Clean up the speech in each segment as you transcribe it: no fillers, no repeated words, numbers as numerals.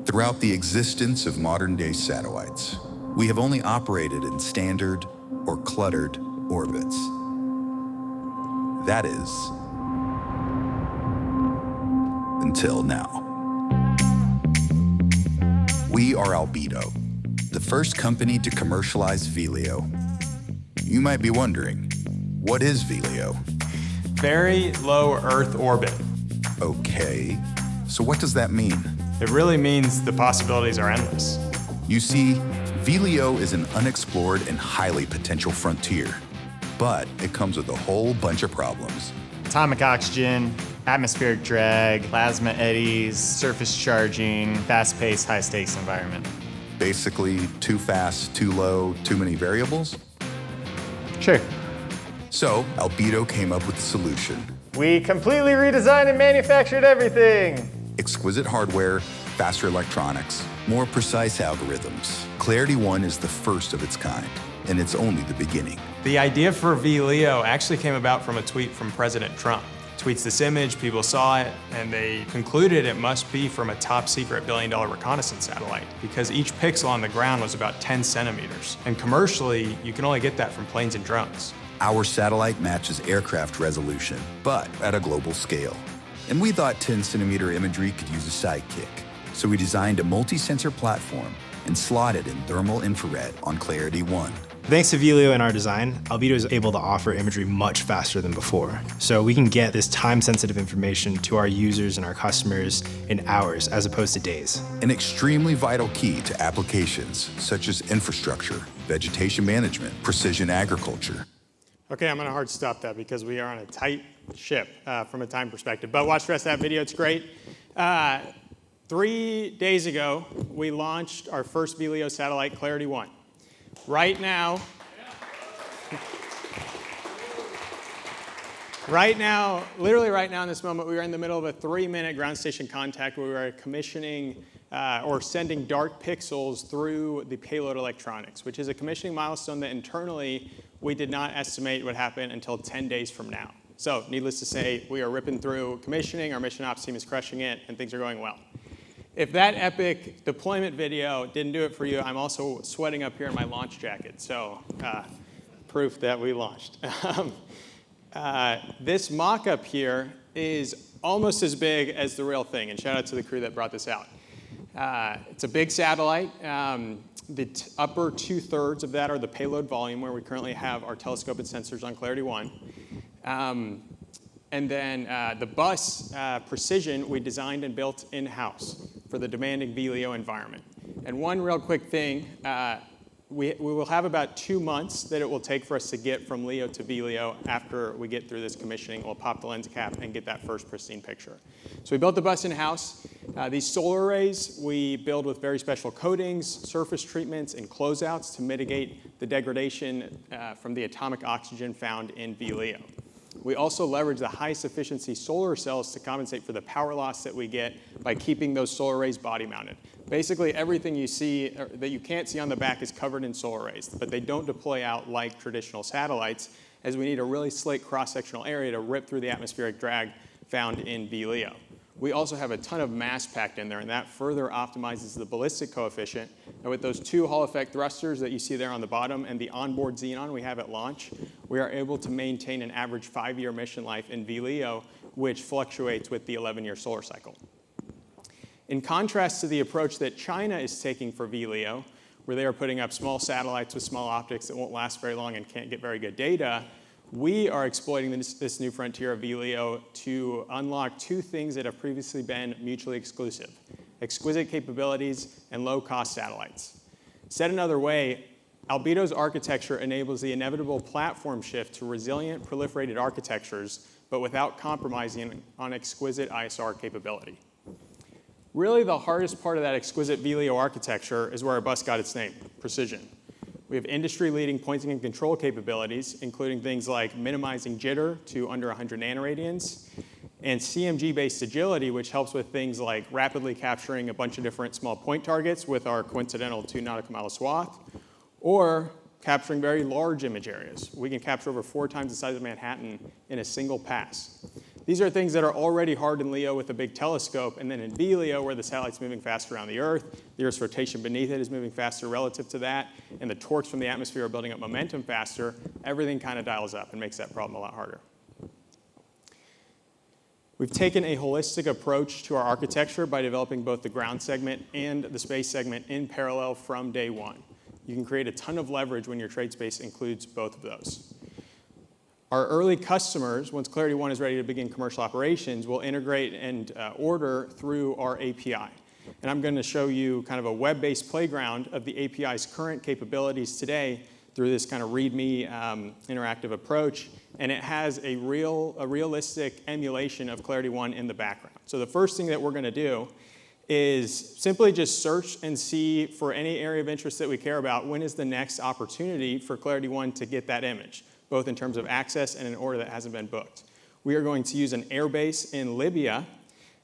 Throughout the existence of modern-day satellites, we have only operated in standard or cluttered orbits. That is, until now. We are Albedo, the first company to commercialize VLEO. You might be wondering, what is VLEO? Very low Earth orbit. Okay, so what does that mean? It really means the possibilities are endless. You see, VLEO is an unexplored and highly potential frontier, but it comes with a whole bunch of problems. Atomic oxygen, atmospheric drag, plasma eddies, surface charging, fast-paced, high-stakes environment. Basically, too fast, too low, too many variables? Sure. So, Albedo came up with a solution. We completely redesigned and manufactured everything. Exquisite hardware, faster electronics, more precise algorithms. Clarity One is the first of its kind, and it's only the beginning. The idea for VLEO actually came about from a tweet from President Trump. Tweets this image, people saw it, and they concluded it must be from a top secret billion-dollar reconnaissance satellite because each pixel on the ground was about 10 centimeters. And commercially, you can only get that from planes and drones. Our satellite matches aircraft resolution, but at a global scale. And we thought 10-centimeter imagery could use a sidekick. So we designed a multi-sensor platform and slotted in thermal infrared on Clarity One. Thanks to VLEO and our design, Albedo is able to offer imagery much faster than before. So we can get this time-sensitive information to our users and our customers in hours as opposed to days. An extremely vital key to applications such as infrastructure, vegetation management, precision agriculture. Okay, I'm gonna hard stop that because we are on a tight ship from a time perspective, but watch the rest of that video, it's great. 3 days ago, we launched our first VLEO satellite, Clarity One. Right now, literally right now in this moment, we are in the middle of a 3-minute ground station contact where we are commissioning or sending dark pixels through the payload electronics, which is a commissioning milestone that internally we did not estimate would happen until 10 days from now. So needless to say, we are ripping through commissioning, our mission ops team is crushing it, and things are going well. If that epic deployment video didn't do it for you, I'm also sweating up here in my launch jacket, so proof that we launched. This mock-up here is almost as big as the real thing, and shout out to the crew that brought this out. It's a big satellite. The upper 2/3 of that are the payload volume, where we currently have our telescope and sensors on Clarity One. And then the bus precision we designed and built in-house for the demanding VLEO environment. And one real quick thing, we will have about 2 months that it will take for us to get from LEO to VLEO after we get through this commissioning. We'll pop the lens cap and get that first pristine picture. So we built the bus in-house. These solar arrays we build with very special coatings, surface treatments, and closeouts to mitigate the degradation from the atomic oxygen found in VLEO. We also leverage the highest efficiency solar cells to compensate for the power loss that we get by keeping those solar arrays body mounted. Basically, everything you see that you can't see on the back is covered in solar arrays, but they don't deploy out like traditional satellites, as we need a really slick cross-sectional area to rip through the atmospheric drag found in VLEO. We also have a ton of mass packed in there, and that further optimizes the ballistic coefficient. And with those 2 Hall effect thrusters that you see there on the bottom and the onboard xenon we have at launch, we are able to maintain an average 5-year mission life in VLEO, which fluctuates with the 11-year solar cycle. In contrast to the approach that China is taking for VLEO, where they are putting up small satellites with small optics that won't last very long and can't get very good data, we are exploiting this new frontier of VLEO to unlock 2 things that have previously been mutually exclusive: exquisite capabilities and low-cost satellites. Said another way, Albedo's architecture enables the inevitable platform shift to resilient, proliferated architectures, but without compromising on exquisite ISR capability. Really, the hardest part of that exquisite VLEO architecture is where our bus got its name: precision. We have industry-leading pointing and control capabilities, including things like minimizing jitter to under 100 nanoradians, and CMG-based agility, which helps with things like rapidly capturing a bunch of different small point targets with our coincidental 2 nautical mile swath, or capturing very large image areas. We can capture over 4 times the size of Manhattan in a single pass. These are things that are already hard in LEO with a big telescope, and then in VLEO, where the satellite's moving faster around the Earth's rotation beneath it is moving faster relative to that, and the torques from the atmosphere are building up momentum faster, everything kind of dials up and makes that problem a lot harder. We've taken a holistic approach to our architecture by developing both the ground segment and the space segment in parallel from day one. You can create a ton of leverage when your trade space includes both of those. Our early customers, once Clarity One is ready to begin commercial operations, will integrate and order through our API. And I'm going to show you kind of a web-based playground of the API's current capabilities today through this kind of README interactive approach. And it has a realistic emulation of Clarity One in the background. So the first thing that we're going to do is simply just search and see for any area of interest that we care about, when is the next opportunity for Clarity One to get that image, both in terms of access and an order that hasn't been booked. We are going to use an airbase in Libya,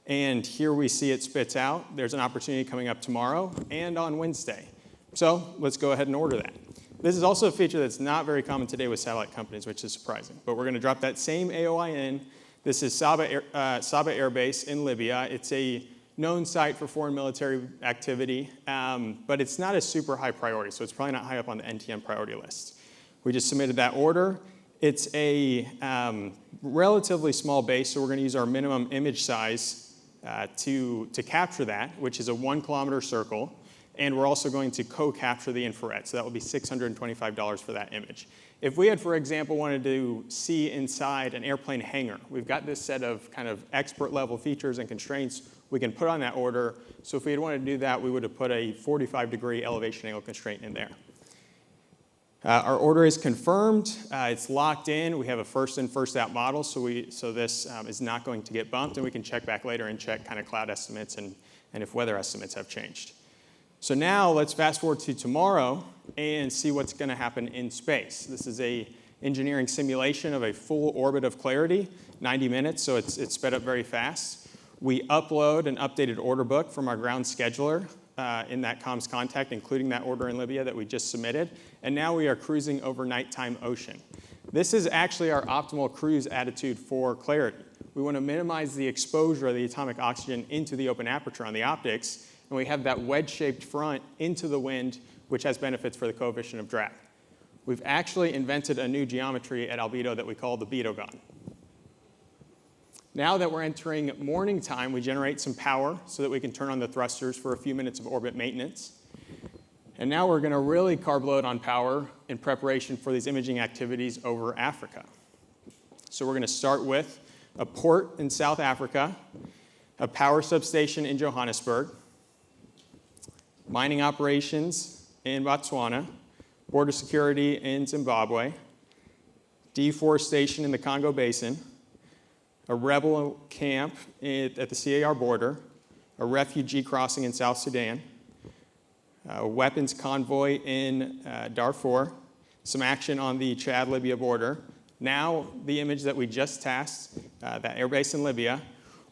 and here we see it spits out. There's an opportunity coming up tomorrow and on Wednesday. So let's go ahead and order that. This is also a feature that's not very common today with satellite companies, which is surprising. But we're going to drop that same AOI in. This is Saba Air Base in Libya. It's a known site for foreign military activity, but it's not a super high priority, so it's probably not high up on the NTM priority list. We just submitted that order. It's a relatively small base, so we're going to use our minimum image size to capture that, which is a 1 kilometer circle. And we're also going to co-capture the infrared, so that will be $625 for that image. If we had, for example, wanted to see inside an airplane hangar, we've got this set of kind of expert level features and constraints we can put on that order. So if we had wanted to do that, we would have put a 45-degree elevation angle constraint in there. Our order is confirmed. It's locked in. We have a first in, first out model, so this is not going to get bumped, and we can check back later and check kind of cloud estimates and if weather estimates have changed. So now let's fast forward to tomorrow and see what's going to happen in space. This is a engineering simulation of a full orbit of Clarity, 90 minutes, so it's sped up very fast. We upload an updated order book from our ground scheduler in that comms contact, including that order in Libya that we just submitted, and now we are cruising over nighttime ocean. This is actually our optimal cruise attitude for Clarity. We want to minimize the exposure of the atomic oxygen into the open aperture on the optics, and we have that wedge-shaped front into the wind, which has benefits for the coefficient of drag. We've actually invented a new geometry at Albedo that we call the Beto gun. Now that we're entering morning time, we generate some power so that we can turn on the thrusters for a few minutes of orbit maintenance. And now we're going to really carb load on power in preparation for these imaging activities over Africa. So we're going to start with a port in South Africa, a power substation in Johannesburg, mining operations in Botswana, border security in Zimbabwe, deforestation in the Congo Basin, a rebel camp at the CAR border, a refugee crossing in South Sudan, a weapons convoy in Darfur, some action on the Chad-Libya border. Now, the image that we just tasked, that airbase in Libya,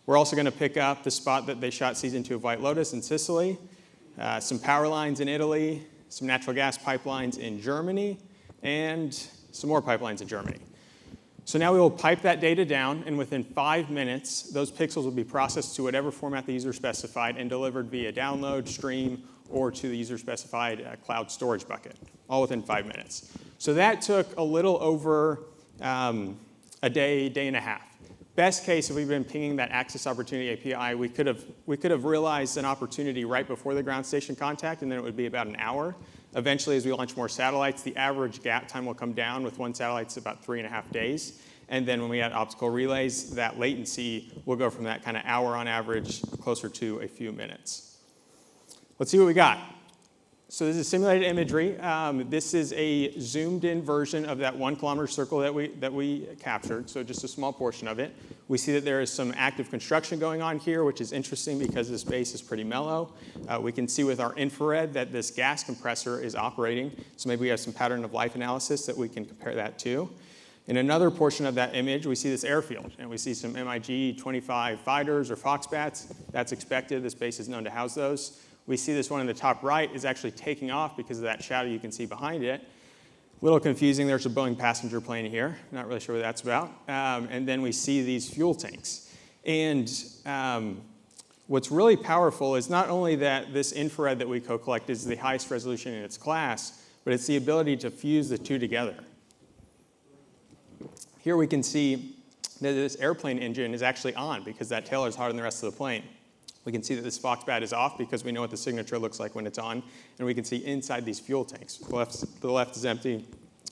we're also going to pick up the spot that they shot season 2 of White Lotus in Sicily, some power lines in Italy, some natural gas pipelines in Germany, and some more pipelines in Germany. So now we will pipe that data down, and within 5 minutes, those pixels will be processed to whatever format the user specified and delivered via download, stream, or to the user-specified cloud storage bucket, all within 5 minutes. So that took a little over a day, day and a half. Best case, if we've been pinging that access opportunity API, we could have realized an opportunity right before the ground station contact, and then it would be about an hour. Eventually, as we launch more satellites, the average gap time will come down. With one satellite, it's about 3.5 days. And then when we add optical relays, that latency will go from that kind of hour on average closer to a few minutes. Let's see what we got. So this is simulated imagery. This is a zoomed-in version of that 1 kilometer circle that we captured, so just a small portion of it. We see that there is some active construction going on here, which is interesting because this base is pretty mellow. We can see with our infrared that this gas compressor is operating, so maybe we have some pattern of life analysis that we can compare that to. In another portion of that image, we see this airfield, and we see some MiG-25 fighters or Foxbats. That's expected. This base is known to house those. We see this one in the top right is actually taking off because of that shadow you can see behind it. Little confusing, there's a Boeing passenger plane here. Not really sure what that's about. And then we see these fuel tanks. And what's really powerful is not only that this infrared that we co-collect is the highest resolution in its class, but it's the ability to fuse the two together. Here we can see that this airplane engine is actually on because that tail is hotter than the rest of the plane. We can see that this Foxbat is off because we know what the signature looks like when it's on, and we can see inside these fuel tanks. The left is empty,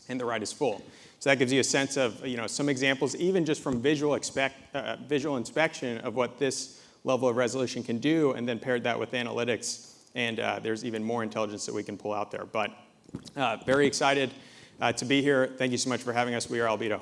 and the right is full. So that gives you a sense of some examples, even just from visual inspection of what this level of resolution can do, and then paired that with analytics, and there's even more intelligence that we can pull out there. But very excited to be here. Thank you so much for having us. We are Albedo.